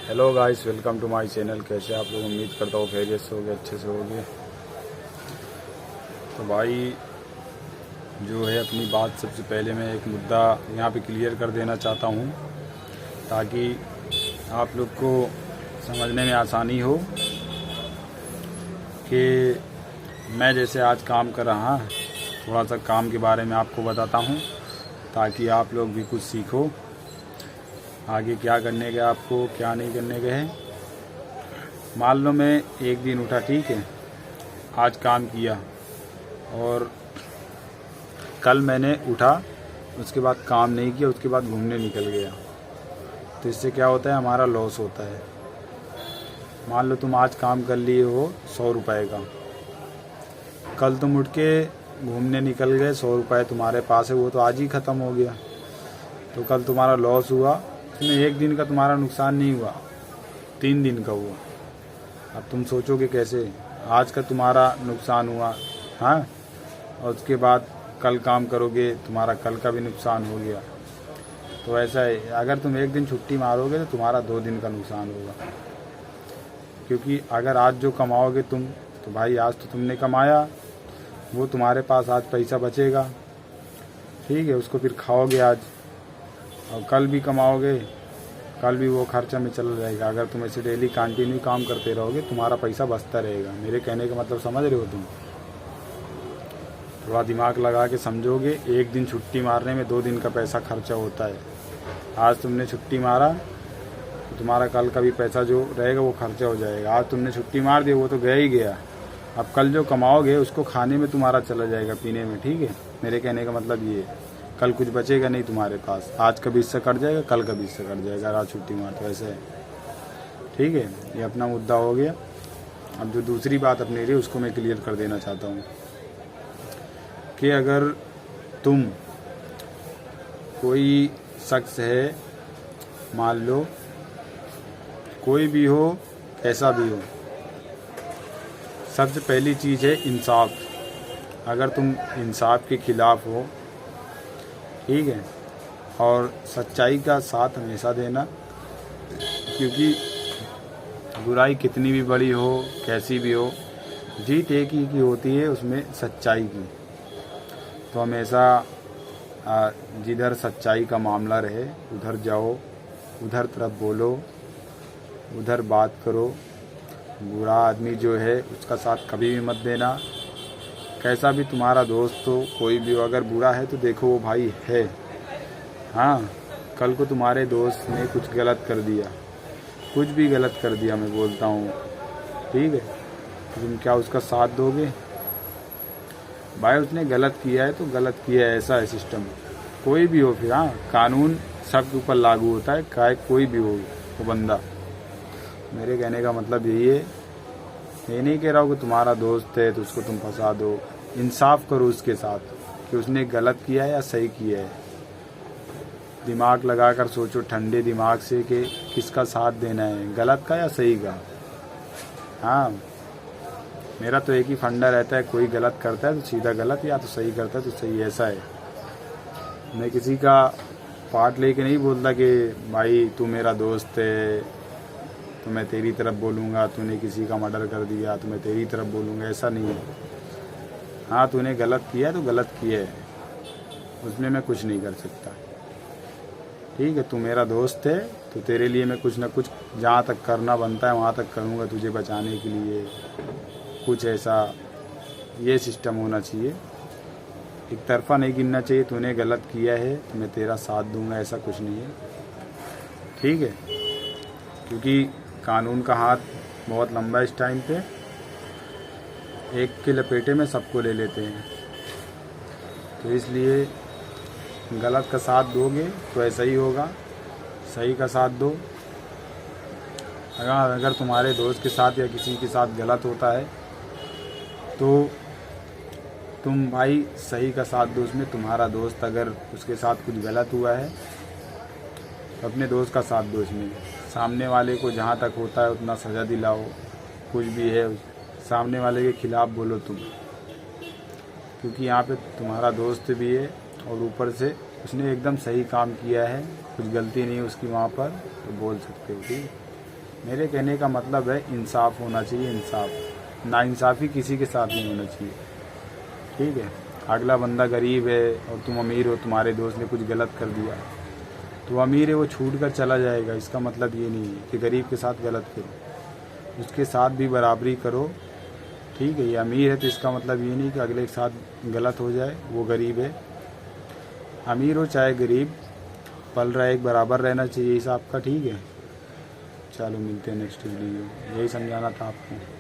Hello guys, welcome to my channel. कैसे आप लोग? उम्मीद करता हूँ खैरियत से होगे, अच्छे से होगे। तो भाई जो है अपनी बात, सबसे पहले मैं एक मुद्दा यहाँ पे क्लियर कर देना चाहता हूँ ताकि आप लोग को समझने में आसानी हो कि मैं जैसे आज काम कर रहा, थोड़ा सा काम के बारे में आपको बताता हूँ ताकि आप लोग भी कुछ सीखो आगे क्या करने के, आपको क्या नहीं करने के है। मान लो मैं एक दिन उठा, ठीक है, आज काम किया और कल मैंने उठा, उसके बाद काम नहीं किया, उसके बाद घूमने निकल गया, तो इससे क्या होता है, हमारा लॉस होता है। मान लो तुम आज काम कर लिए हो 100 रुपये का, कल तुम उठ के घूमने निकल गए, 100 रुपये तुम्हारे पास है, वो तो आज ही ख़त्म हो गया। तो कल तुम्हारा लॉस हुआ, उसमें एक दिन का तुम्हारा नुकसान नहीं हुआ, 3 दिन का हुआ। अब तुम सोचोगे कैसे, आज का तुम्हारा नुकसान हुआ, हाँ, और उसके बाद कल काम करोगे, तुम्हारा कल का भी नुकसान हो गया। तो ऐसा है, अगर तुम एक दिन छुट्टी मारोगे तो तुम्हारा 2 दिन का नुकसान होगा, क्योंकि अगर आज जो कमाओगे तुम, तो भाई आज तो तुमने कमाया, वो तुम्हारे पास आज पैसा बचेगा, ठीक है, उसको फिर खाओगे आज, और कल भी कमाओगे, कल भी वो खर्चा में चला जाएगा। अगर तुम ऐसे डेली कंटिन्यू काम करते रहोगे, तुम्हारा पैसा बचता रहेगा। मेरे कहने का मतलब समझ रहे हो तुम? थोड़ा दिमाग लगा के समझोगे, एक दिन छुट्टी मारने में 2 दिन का पैसा खर्चा होता है। आज तुमने छुट्टी मारा तो तुम्हारा कल का भी पैसा जो रहेगा वो खर्चा हो जाएगा। आज तुमने छुट्टी मार दी, वो तो गया ही गया। अब कल जो कमाओगे उसको खाने में तुम्हारा चला जाएगा, पीने में, ठीक है। मेरे कहने का मतलब ये है, कल कुछ बचेगा नहीं तुम्हारे पास। आज का भी इससे कट जाएगा, कल का भी इससे कट जाएगा, आज छुट्टी मार, तो ऐसे है, ठीक है। ये अपना मुद्दा हो गया। अब जो दूसरी बात अपनी रही उसको मैं क्लियर कर देना चाहता हूँ कि अगर तुम, कोई शख्स है, मान लो कोई भी हो, कैसा भी हो, सबसे पहली चीज़ है इंसाफ। अगर तुम इंसाफ के खिलाफ हो, ठीक है, और सच्चाई का साथ हमेशा देना, क्योंकि बुराई कितनी भी बड़ी हो, कैसी भी हो, जीत एक ही की होती है, उसमें सच्चाई की। तो हमेशा जिधर सच्चाई का मामला रहे उधर जाओ, उधर तरफ बोलो, उधर बात करो। बुरा आदमी जो है उसका साथ कभी भी मत देना, कैसा भी तुम्हारा दोस्त हो, कोई भी हो, अगर बुरा है तो देखो वो भाई है, हाँ, कल को तुम्हारे दोस्त ने कुछ गलत कर दिया, कुछ भी गलत कर दिया, मैं बोलता हूँ, ठीक है, तो तुम क्या उसका साथ दोगे? भाई उसने गलत किया है तो गलत किया है, ऐसा है सिस्टम, कोई भी हो। फिर हाँ, कानून सबके ऊपर लागू होता है, चाहे कोई भी हो वो बंदा। मेरे कहने का मतलब यही है, ये नहीं कह रहा हूँ कि तुम्हारा दोस्त है तो उसको तुम फंसा दो। इंसाफ करो उसके साथ कि उसने गलत किया है या सही किया है। दिमाग लगाकर सोचो ठंडे दिमाग से कि किसका साथ देना है, गलत का या सही का। हाँ, मेरा तो एक ही फंडा रहता है, कोई गलत करता है तो सीधा गलत, या तो सही करता है तो सही, ऐसा है। मैं किसी का पार्ट लेके नहीं बोलता कि भाई तू मेरा दोस्त है तो मैं तेरी तरफ बोलूँगा, तूने किसी का मर्डर कर दिया तो मैं तेरी तरफ बोलूँगा, ऐसा नहीं है। हाँ, तूने गलत किया है तो गलत किया है, उसमें मैं कुछ नहीं कर सकता, ठीक है। तू मेरा दोस्त है तो तेरे लिए मैं कुछ ना कुछ जहाँ तक करना बनता है वहाँ तक करूँगा तुझे बचाने के लिए, कुछ ऐसा ये सिस्टम होना चाहिए। एक तरफा नहीं गिनना चाहिए, तूने गलत किया है तो मैं तेरा साथ दूंगा, ऐसा कुछ नहीं है, ठीक है। क्योंकि कानून का हाथ बहुत लंबा इस टाइम पे, एक के लपेटे में सबको ले लेते हैं, तो इसलिए गलत का साथ दोगे तो ऐसा ही होगा, सही का साथ दो। अगर तुम्हारे दोस्त के साथ या किसी के साथ गलत होता है तो तुम भाई सही का साथ दो उसमें। तुम्हारा दोस्त अगर उसके साथ कुछ गलत हुआ है तो अपने दोस्त का साथ दो इसमें। सामने वाले को जहाँ तक होता है उतना सज़ा दिलाओ, कुछ भी है सामने वाले के खिलाफ़ बोलो तुम, क्योंकि यहाँ पे तुम्हारा दोस्त भी है और ऊपर से उसने एकदम सही काम किया है, कुछ गलती नहीं उसकी वहाँ पर, तो बोल सकते हो, ठीक है। मेरे कहने का मतलब है इंसाफ होना चाहिए, इंसाफ। नाइंसाफ़ी किसी के साथ नहीं होना चाहिए, ठीक है। अगला बंदा गरीब है और तुम अमीर हो, तुम्हारे दोस्त ने कुछ गलत कर दिया, तो अमीर है वो छूट कर चला जाएगा, इसका मतलब ये नहीं है कि गरीब के साथ गलत करो, उसके साथ भी बराबरी करो, ठीक है। ये अमीर है तो इसका मतलब ये नहीं कि अगले के साथ गलत हो जाए, वो गरीब है। अमीर हो चाहे गरीब, पल रहा है एक बराबर रहना चाहिए, हिसाब का, ठीक है। चलो मिलते हैं नेक्स्ट वीडियो, यही समझाना था आपको।